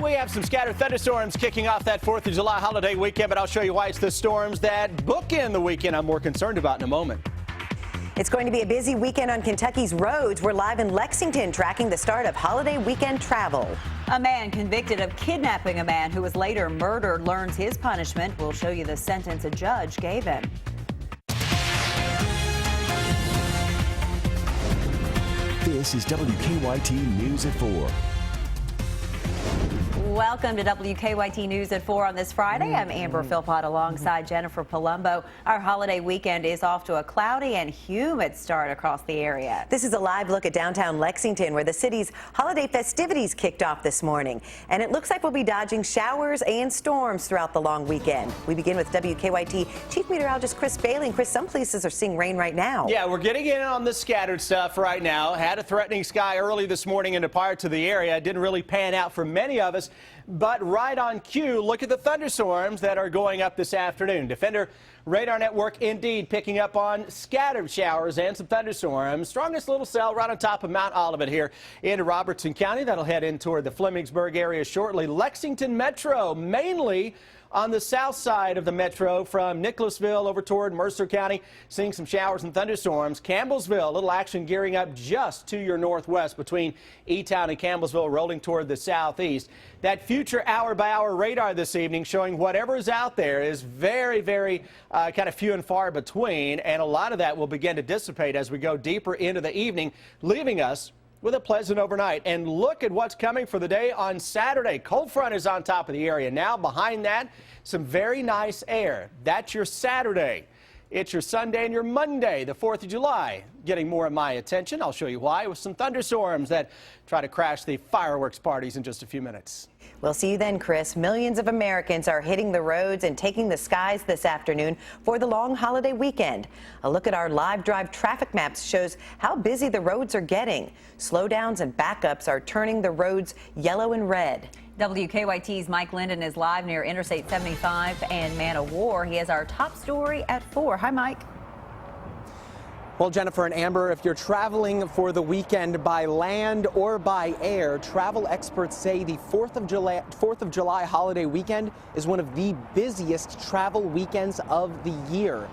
we have some scattered thunderstorms kicking off that 4th of July holiday weekend, but I'll show you why it's the storms that bookend the weekend I'm more concerned about in a moment. It's going to be a busy weekend on Kentucky's roads. We're live in Lexington tracking the start of holiday weekend travel. A man convicted of kidnapping a man who was later murdered learns his punishment. We'll show you the sentence a judge gave him. This is WKYT News at 4. Welcome to WKYT News at 4 on this Friday. I'm Amber Philpott alongside Jennifer Palumbo. Our holiday weekend is off to a cloudy and humid start across the area. This is a live look at downtown Lexington, where the city's holiday festivities kicked off this morning. And it looks like we'll be dodging showers and storms throughout the long weekend. We begin with WKYT Chief Meteorologist Chris Bailey. And Chris, some places are seeing rain right now. Yeah, we're getting in on the scattered stuff right now. Had a threatening sky early this morning into parts of the area. It didn't really pan out for many of us. But right on cue, look at the thunderstorms that are going up this afternoon. Defender Radar Network indeed picking up on scattered showers and some thunderstorms. Strongest little cell right on top of Mount Olivet here in Robertson County. That'll head in toward the Flemingsburg area shortly. Lexington Metro mainly on the south side of the metro from Nicholasville over toward Mercer County, seeing some showers and thunderstorms. Campbellsville, a little action gearing up just to your northwest between E-Town and Campbellsville, rolling toward the southeast. That future hour-by-hour radar this evening showing whatever is out there is very, very kind of few and far between, and a lot of that will begin to dissipate as we go deeper into the evening, leaving us with a pleasant overnight. And look at what's coming for the day on Saturday. Cold front is on top of the area. Now behind that, some very nice air. That's your Saturday. It's your Sunday and your Monday, the 4th of July, getting more of my attention. I'll show you why with some thunderstorms that try to crash the fireworks parties in just a few minutes. We'll see you then, Chris. Millions of Americans are hitting the roads and taking the skies this afternoon for the long holiday weekend. A look at our live drive traffic maps shows how busy the roads are getting. Slowdowns and backups are turning the roads yellow and red. WKYT's Mike Linden is live near Interstate 75 and Man of War. He has our top story at 4. Hi, Mike. Well, Jennifer and Amber, if you're traveling for the weekend by land or by air, travel experts say the 4th of July holiday weekend is one of the busiest travel weekends of the year.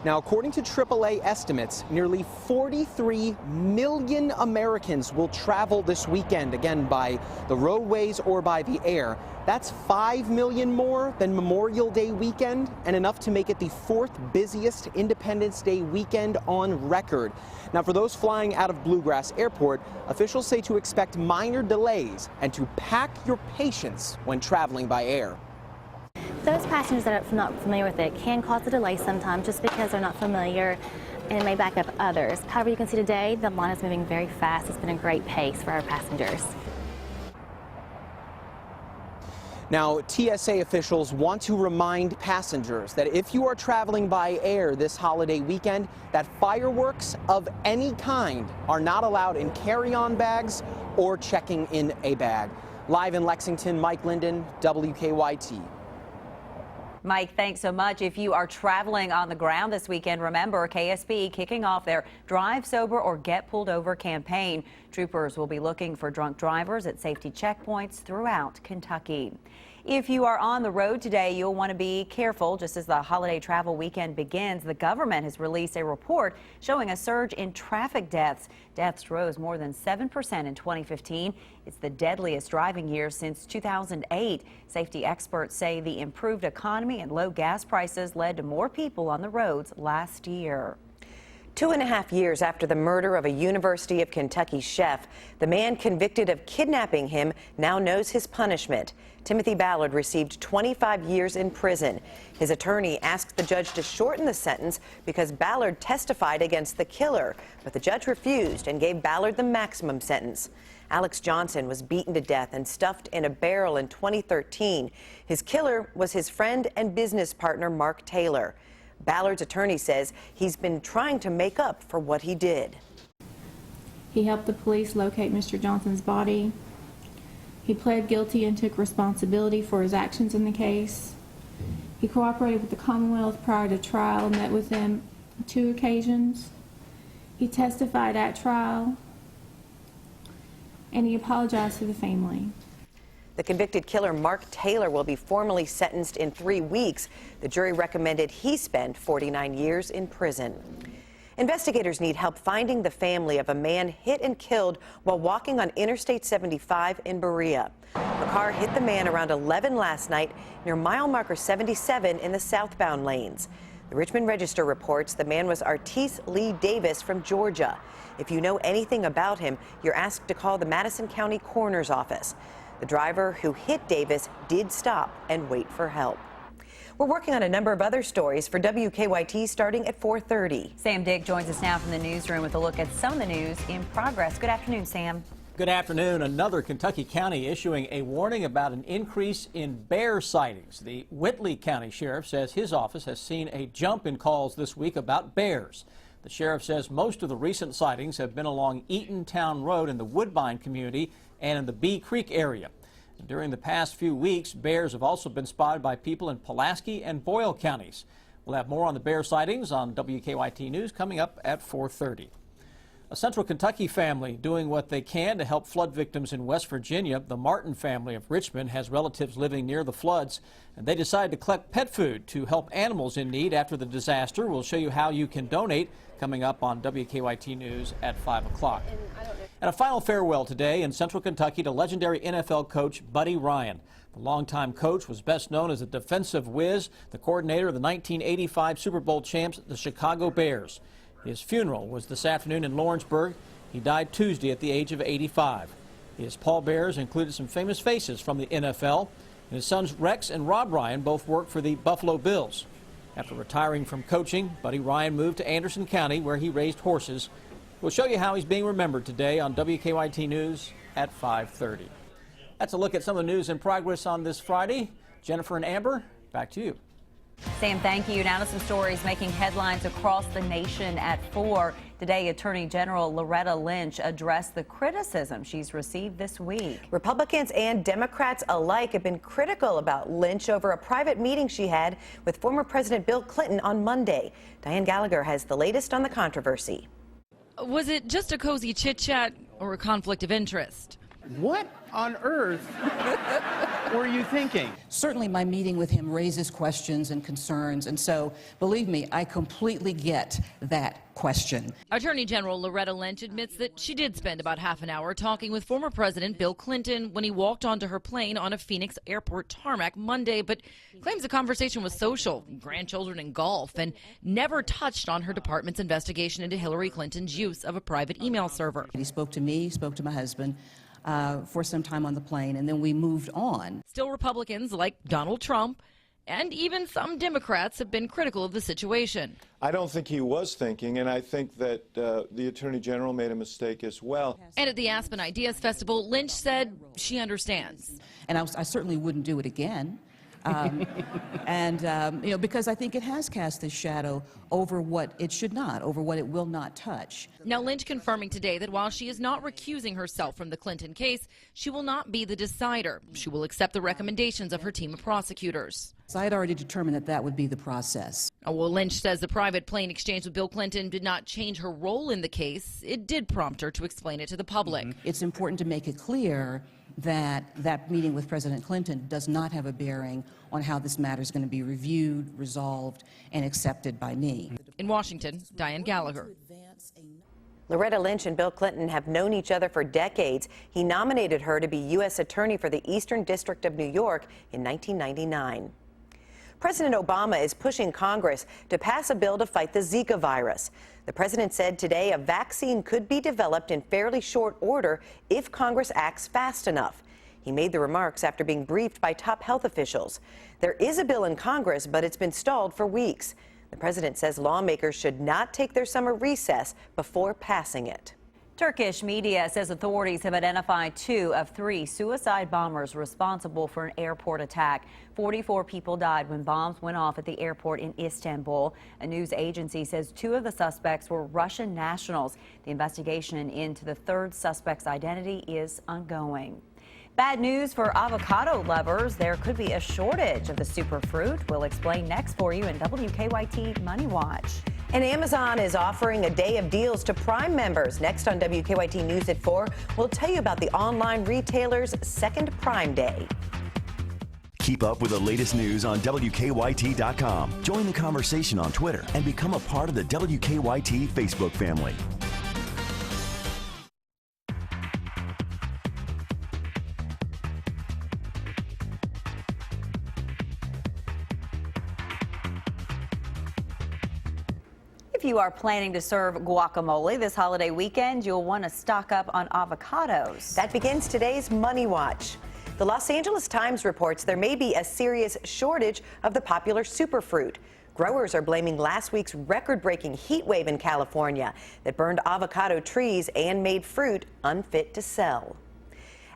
Now, according to AAA estimates, nearly 43 million Americans will travel this weekend, again, by the roadways or by the air. That's 5 million more than Memorial Day weekend and enough to make it the 4th busiest Independence Day weekend on record. Now, for those flying out of Bluegrass Airport, officials say to expect minor delays and to pack your patience when traveling by air. Those passengers that are not familiar with it can cause a delay sometimes just because they're not familiar, and it may back up others. However, you can see today the line is moving very fast. It's been a great pace for our passengers. Now, TSA officials want to remind passengers that if you are traveling by air this holiday weekend, that fireworks of any kind are not allowed in carry-on bags or checking in a bag. Live in Lexington, Mike Linden, WKYT. Mike, thanks so much. If you are traveling on the ground this weekend, remember KSB kicking off their Drive Sober or Get Pulled Over campaign. Troopers will be looking for drunk drivers at safety checkpoints throughout Kentucky. If you are on the road today, you'll want to be careful. Just as the holiday travel weekend begins, the government has released a report showing a surge in traffic deaths. Deaths rose more than 7% in 2015. It's the deadliest driving year since 2008. Safety experts say the improved economy and low gas prices led to more people on the roads last year. 2.5 years after the murder of a University of Kentucky chef, the man convicted of kidnapping him now knows his punishment. Timothy Ballard received 25 years in prison. His attorney asked the judge to shorten the sentence because Ballard testified against the killer, but the judge refused and gave Ballard the maximum sentence. Alex Johnson was beaten to death and stuffed in a barrel in 2013. His killer was his friend and business partner, Mark Taylor. Ballard's attorney says he's been trying to make up for what he did. He helped the police locate Mr. Johnson's body. He pled guilty and took responsibility for his actions in the case. He cooperated with the Commonwealth prior to trial and met with them on 2 occasions. He testified at trial, and he apologized to the family. The convicted killer, Mark Taylor, will be formally sentenced in 3 weeks. The jury recommended he spend 49 years in prison. Investigators need help finding the family of a man hit and killed while walking on Interstate 75 in Berea. A car hit the man around 11 last night near mile marker 77 in the southbound lanes. The Richmond Register reports the man was Artis Lee Davis from Georgia. If you know anything about him, you're asked to call the Madison County Coroner's Office. The driver who hit Davis did stop and wait for help. We're working on a number of other stories for WKYT starting at 4:30. Sam Dick joins us now from the newsroom with a look at some of the news in progress. Good afternoon, Sam. Good afternoon. Another Kentucky county issuing a warning about an increase in bear sightings. The Whitley County Sheriff says his office has seen a jump in calls this week about bears. The sheriff says most of the recent sightings have been along Eatontown Road in the Woodbine community and in the Bee Creek area. During the past few weeks, bears have also been spotted by people in Pulaski and Boyle counties. We'll have more on the bear sightings on WKYT News coming up at 4:30. A Central Kentucky family doing what they can to help flood victims in West Virginia. The Martin family of Richmond has relatives living near the floods, and they decided to collect pet food to help animals in need after the disaster. We'll show you how you can donate coming up on WKYT News at 5 o'clock. And a final farewell today in Central Kentucky to legendary NFL coach Buddy Ryan. The longtime coach was best known as a defensive whiz, the coordinator of the 1985 Super Bowl champs, the Chicago Bears. His funeral was this afternoon in Lawrenceburg. He died Tuesday at the age of 85. His pallbearers included some famous faces from the NFL. And his sons Rex and Rob Ryan both worked for the Buffalo Bills. After retiring from coaching, Buddy Ryan moved to Anderson County, where he raised horses. We'll show you how he's being remembered today on WKYT News at 5:30. That's a look at some of the news in progress on this Friday. Jennifer and Amber, back to you. Sam, thank you. Now to some stories making headlines across the nation at 4. Today, Attorney General Loretta Lynch addressed the criticism she's received this week. Republicans and Democrats alike have been critical about Lynch over a private meeting she had with former President Bill Clinton on Monday. Diane Gallagher has the latest on the controversy. Was it just a cozy chit-chat or a conflict of interest? What on earth were you thinking? Certainly my meeting with him raises questions and concerns, and so, believe me, I completely get that question. Attorney General Loretta Lynch admits that she did spend about half an hour talking with former President Bill Clinton when he walked onto her plane on a Phoenix airport tarmac Monday, but claims the conversation was social, grandchildren and golf, and never touched on her department's investigation into Hillary Clinton's use of a private email server. He spoke to me, spoke to my husband, for some time on the plane, and then we moved on. Still, Republicans like Donald Trump and even some Democrats have been critical of the situation. I don't think he was thinking, and I think that the Attorney General made a mistake as well. And at the Aspen Ideas Festival, Lynch said she understands. And I certainly wouldn't do it again. Because I think it has cast this shadow over what it should not, over what it will not touch. Now, Lynch confirming today that while she is not recusing herself from the Clinton case, she will not be the decider. She will accept the recommendations of her team of prosecutors. So I had already determined that that would be the process. Well, Lynch says the private plane exchange with Bill Clinton did not change her role in the case. It did prompt her to explain it to the public. It's important to make it clear that that meeting with President Clinton does not have a bearing on how this matter is going to be reviewed, resolved, and accepted by me. In Washington, Diane Gallagher. Loretta Lynch and Bill Clinton have known each other for decades. He nominated her to be U.S. Attorney for the Eastern District of New York in 1999. President Obama is pushing Congress to pass a bill to fight the Zika virus. The president said today a vaccine could be developed in fairly short order if Congress acts fast enough. He made the remarks after being briefed by top health officials. There is a bill in Congress, but it's been stalled for weeks. The president says lawmakers should not take their summer recess before passing it. Turkish media says authorities have identified 2 of 3 suicide bombers responsible for an airport attack. 44 people died when bombs went off at the airport in Istanbul. A news agency says 2 of the suspects were Russian nationals. The investigation into the 3rd suspect's identity is ongoing. Bad news for avocado lovers. There could be a shortage of the superfruit. We'll explain next for you in WKYT Money Watch. And Amazon is offering a day of deals to Prime members. Next on WKYT News at 4, we'll tell you about the online retailer's second Prime Day. Keep up with the latest news on WKYT.com. Join the conversation on Twitter and become a part of the WKYT Facebook family. If you are planning to serve guacamole this holiday weekend, you'll want to stock up on avocados. That begins today's Money Watch. The Los Angeles Times reports there may be a serious shortage of the popular superfruit. Growers are blaming last week's record-breaking heat wave in California that burned avocado trees and made fruit unfit to sell.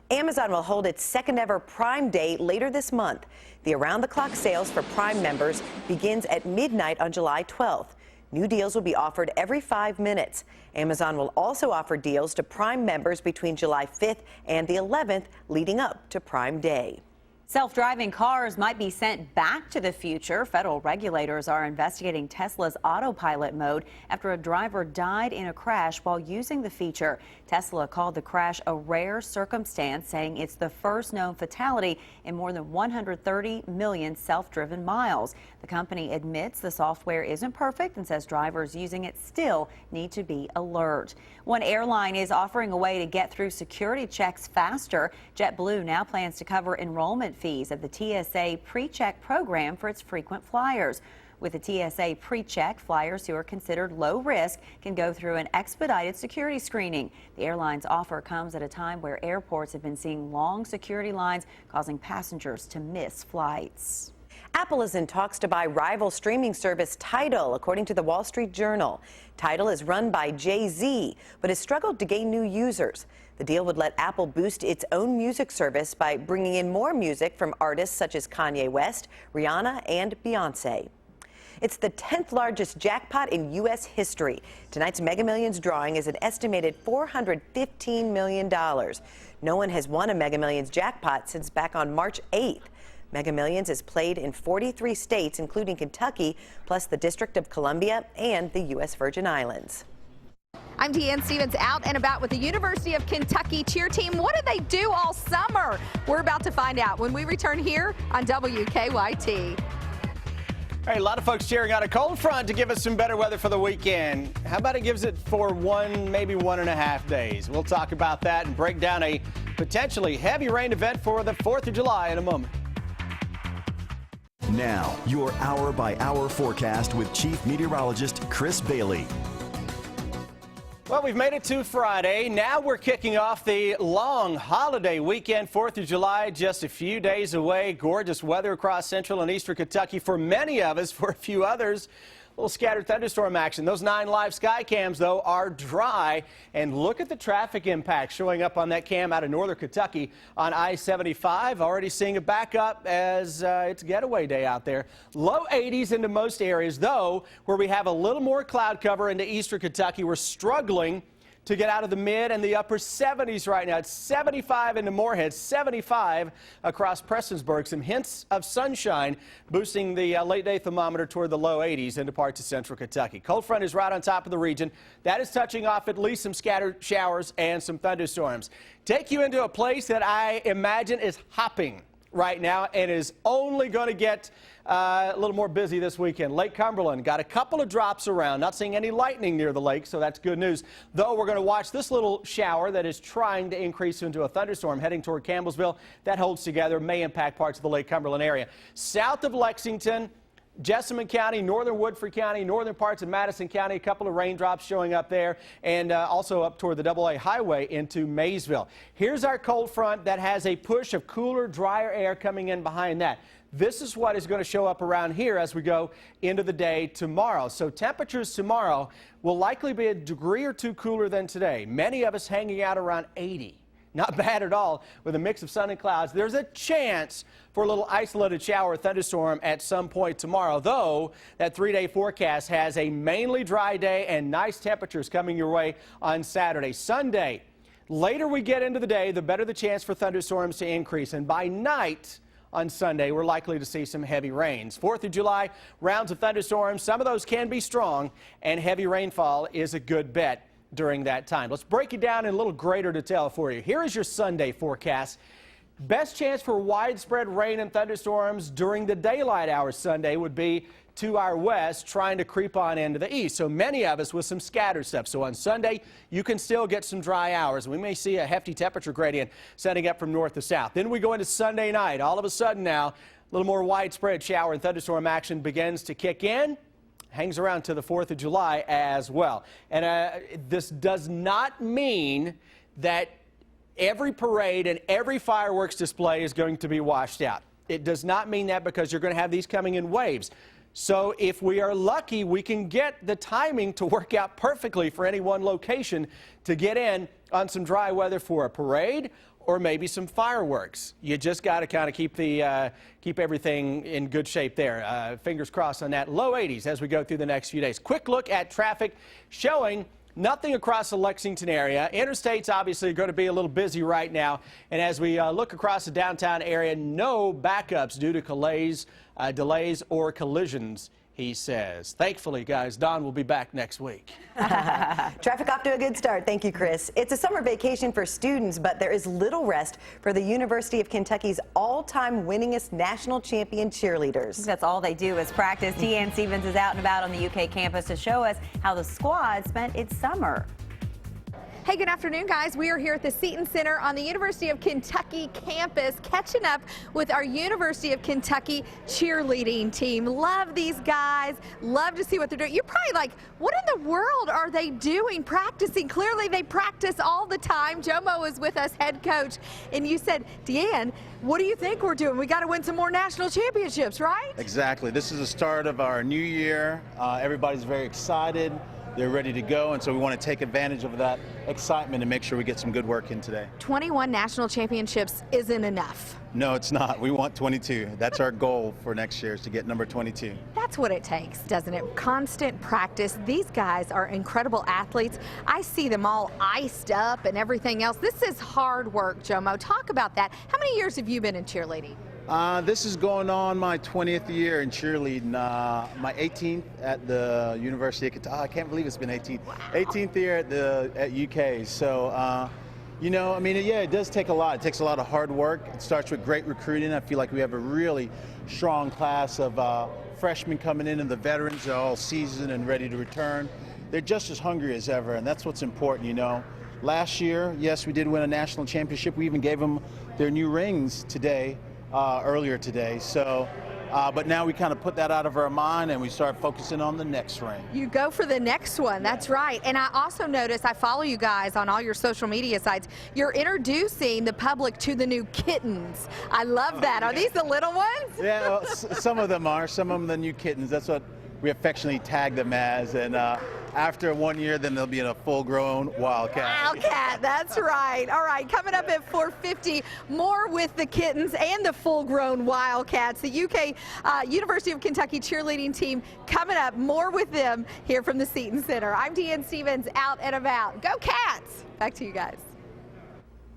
Amazon will hold its second ever Prime Day later this month. The around-the-clock sales for Prime members begins at midnight on July 12th. New deals will be offered every 5 minutes. Amazon will also offer deals to Prime members between July 5th and the 11th, leading up to Prime Day. Self-driving cars might be sent back to the future. Federal regulators are investigating Tesla's autopilot mode after a driver died in a crash while using the feature. Tesla called the crash a rare circumstance, saying it's the first known fatality in more than 130 million self-driven miles. The company admits the software isn't perfect and says drivers using it still need to be alert. One airline is offering a way to get through security checks faster. JetBlue now plans to cover enrollment fees of the TSA PreCheck program for its frequent flyers. With the TSA PreCheck, flyers who are considered low risk can go through an expedited security screening. The airline's offer comes at a time where airports have been seeing long security lines, causing passengers to miss flights. Apple is in talks to buy rival streaming service Tidal, according to the Wall Street Journal. Tidal is run by Jay-Z, but has struggled to gain new users. The deal would let Apple boost its own music service by bringing in more music from artists such as Kanye West, Rihanna, and Beyonce. It's the 10th largest jackpot in U.S. history. Tonight's Mega Millions drawing is an estimated $415 million. No one has won a Mega Millions jackpot since back on March 8th. Mega Millions is played in 43 states, including Kentucky, plus the District of Columbia and the U.S. Virgin Islands. I'm Deanne Stevens, out and about with the University of Kentucky cheer team. What did they do all summer? We're about to find out when we return here on WKYT. All right, a lot of folks cheering on a cold front to give us some better weather for the weekend. How about it gives it for maybe 1.5 days? We'll talk about that and break down a potentially heavy rain event for the 4th of July in a moment. Now, your hour-by-hour forecast with Chief Meteorologist Chris Bailey. Well, we've made it to Friday. Now we're kicking off the long holiday weekend, 4th of July, just a few days away. Gorgeous weather across central and eastern Kentucky for many of us. For a few others, a little scattered thunderstorm action. Those 9 live sky cams, though, are dry. And look at the traffic impact showing up on that cam out of northern Kentucky on I-75. Already seeing a backup as it's getaway day out there. Low 80s into most areas, though, where we have a little more cloud cover into eastern Kentucky. We're struggling to get out of the mid and the upper 70s right now. It's 75 into Moorhead, 75 across Prestonsburg. Some hints of sunshine boosting the late day thermometer toward the low 80s into parts of central Kentucky. Cold front is right on top of the region. That is touching off at least some scattered showers and some thunderstorms. Take you into a place that I imagine is hopping right now and is only going to get a little more busy this weekend. Lake Cumberland got a couple of drops around. Not seeing any lightning near the lake, so that's good news. Though we're going to watch this little shower that is trying to increase into a thunderstorm heading toward Campbellsville. That holds together, may impact parts of the Lake Cumberland area. South of Lexington, Jessamine County, northern Woodford County, northern parts of Madison County, a couple of raindrops showing up there, and also up toward the AA highway into Maysville. Here's our cold front that has a push of cooler, drier air coming in behind that. This is what is going to show up around here as we go into the day tomorrow. So temperatures tomorrow will likely be a degree or two cooler than today. Many of us hanging out around 80. Not bad at all with a mix of sun and clouds. There's a chance for a little isolated shower or thunderstorm at some point tomorrow, though that 3-day forecast has a mainly dry day and nice temperatures coming your way on Saturday. Sunday, later we get into the day, the better the chance for thunderstorms to increase. And by night on Sunday, we're likely to see some heavy rains. 4th of July, rounds of thunderstorms. Some of those can be strong, and heavy rainfall is a good bet during that time. Let's break it down in a little greater detail for you. Here is your Sunday forecast. Best chance for widespread rain and thunderstorms during the daylight hours Sunday would be to our west, trying to creep on into the east. So many of us with some scattered stuff. So on Sunday, you can still get some dry hours. We may see a hefty temperature gradient setting up from north to south. Then we go into Sunday night. All of a sudden now, a little more widespread shower and thunderstorm action begins to kick in. Hangs around to the 4th of July as well. And this does not mean that every parade and every fireworks display is going to be washed out. It does not mean that, because you're going to have these coming in waves. So if we are lucky, we can get the timing to work out perfectly for any one location to get in on some dry weather for a parade or maybe some fireworks. You just got to kind of keep everything in good shape there. Fingers crossed on that. Low 80s as we go through the next few days. Quick look at traffic showing nothing across the Lexington area. Interstates obviously are going to be a little busy right now. And as we look across the downtown area, no backups due to delays or collisions, he says. Thankfully, guys, Don will be back next week. Traffic off to a good start. Thank you, Chris. It's a summer vacation for students, but there is little rest for the University of Kentucky's all-time winningest national champion cheerleaders. That's all they do is practice. Deanne Stevens is out and about on the UK campus to show us how the squad spent its summer. Hey, good afternoon, guys. We are here at the Seton Center on the University of Kentucky campus, catching up with our University of Kentucky cheerleading team. Love these guys. Love to see what they're doing. You're probably like, what in the world are they doing practicing? Clearly, they practice all the time. Jomo is with us, head coach. And you said, Deanne, what do you think we're doing? We got to win some more national championships, right? Exactly. This is the start of our new year. Everybody's very excited. They're ready to go, and so we want to take advantage of that excitement and make sure we get some good work in today. 21 national championships isn't enough. No, it's not. We want 22. That's our goal for next year, is to get number 22. That's what it takes, doesn't it? Constant practice. These guys are incredible athletes. I see them all iced up and everything else. This is hard work, Jomo. Talk about that. How many years have you been in cheerleading? This is going on my 20th year in cheerleading, my 18th at the University of Kentucky. I can't believe it's been 18. Wow. 18th year at UK. So, you know, I mean, yeah, it does take a lot. It takes a lot of hard work. It starts with great recruiting. I feel like we have a really strong class of freshmen coming in, and the veterans are all seasoned and ready to return. They're just as hungry as ever, and that's what's important, you know. Last year, yes, we did win a national championship. We even gave them their new rings today. Earlier today, so but now we kind of put that out of our mind and we start focusing on the next ring. You go for the next one. That's right. And I also notice, I follow you guys on all your social media sites, you're introducing the public to the new kittens. I love that. Are these the little ones? Yeah, well, some of them are. Some of them the new kittens. That's what we affectionately tag them as. And after 1 year, then they'll be in a full-grown Wildcat. Wildcat, that's right. All right, coming up at 4:50, more with the kittens and the full-grown Wildcats. The UK University of Kentucky cheerleading team coming up. More with them here from the Seton Center. I'm Deanne Stevens, out and about. Go Cats! Back to you guys.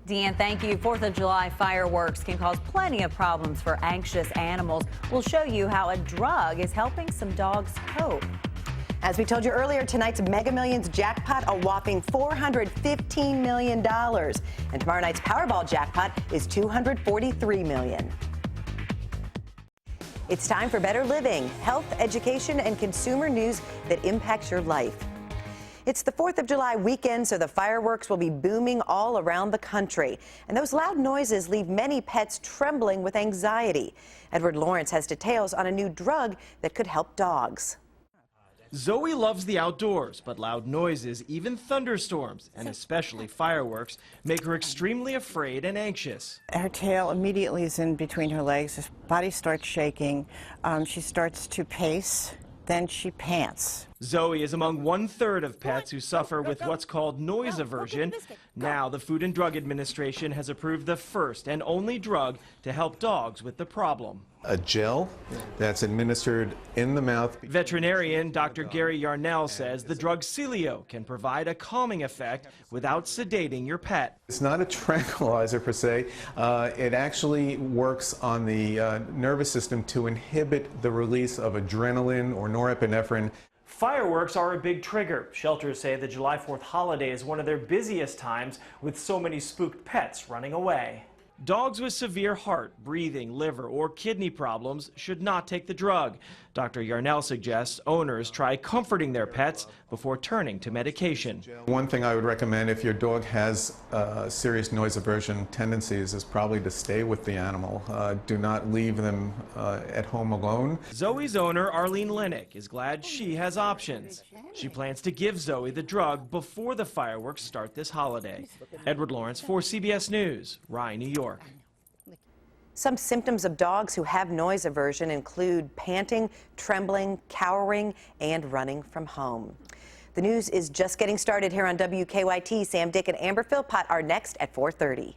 Deanne, thank you. 4th of July fireworks can cause plenty of problems for anxious animals. We'll show you how a drug is helping some dogs cope. As we told you earlier, tonight's Mega Millions jackpot, a whopping $415 million. And tomorrow night's Powerball jackpot is $243 million. It's time for Better Living, health, education, and consumer news that impacts your life. It's the 4th of July weekend, so the fireworks will be booming all around the country. And those loud noises leave many pets trembling with anxiety. Edward Lawrence has details on a new drug that could help dogs. Zoe loves the outdoors, but loud noises, even thunderstorms, and especially fireworks, make her extremely afraid and anxious. Her tail immediately is in between her legs. Her body starts shaking. She starts to pace. Then she pants. Zoe is among 1/3 of pets who suffer with what's called noise aversion. Now, the Food and Drug Administration has approved the first and only drug to help dogs with the problem. A gel that's administered in the mouth. Veterinarian Dr. Gary Yarnell says the drug Celio can provide a calming effect without sedating your pet. It's not a tranquilizer per se. It actually works on the nervous system to inhibit the release of adrenaline or norepinephrine. Fireworks are a big trigger. Shelters say the July 4th holiday is one of their busiest times with so many spooked pets running away. Dogs with severe heart, breathing, liver, or kidney problems should not take the drug. Dr. Yarnell suggests owners try comforting their pets before turning to medication. One thing I would recommend if your dog has serious noise aversion tendencies is probably to stay with the animal. Do not leave them at home alone. Zoe's owner, Arlene Lennick, is glad she has options. She plans to give Zoe the drug before the fireworks start this holiday. Edward Lawrence for CBS News, Rye, New York. Some symptoms of dogs who have noise aversion include panting, trembling, cowering, and running from home. The news is just getting started here on WKYT. Sam Dick and Amber Philpott are next at 4:30.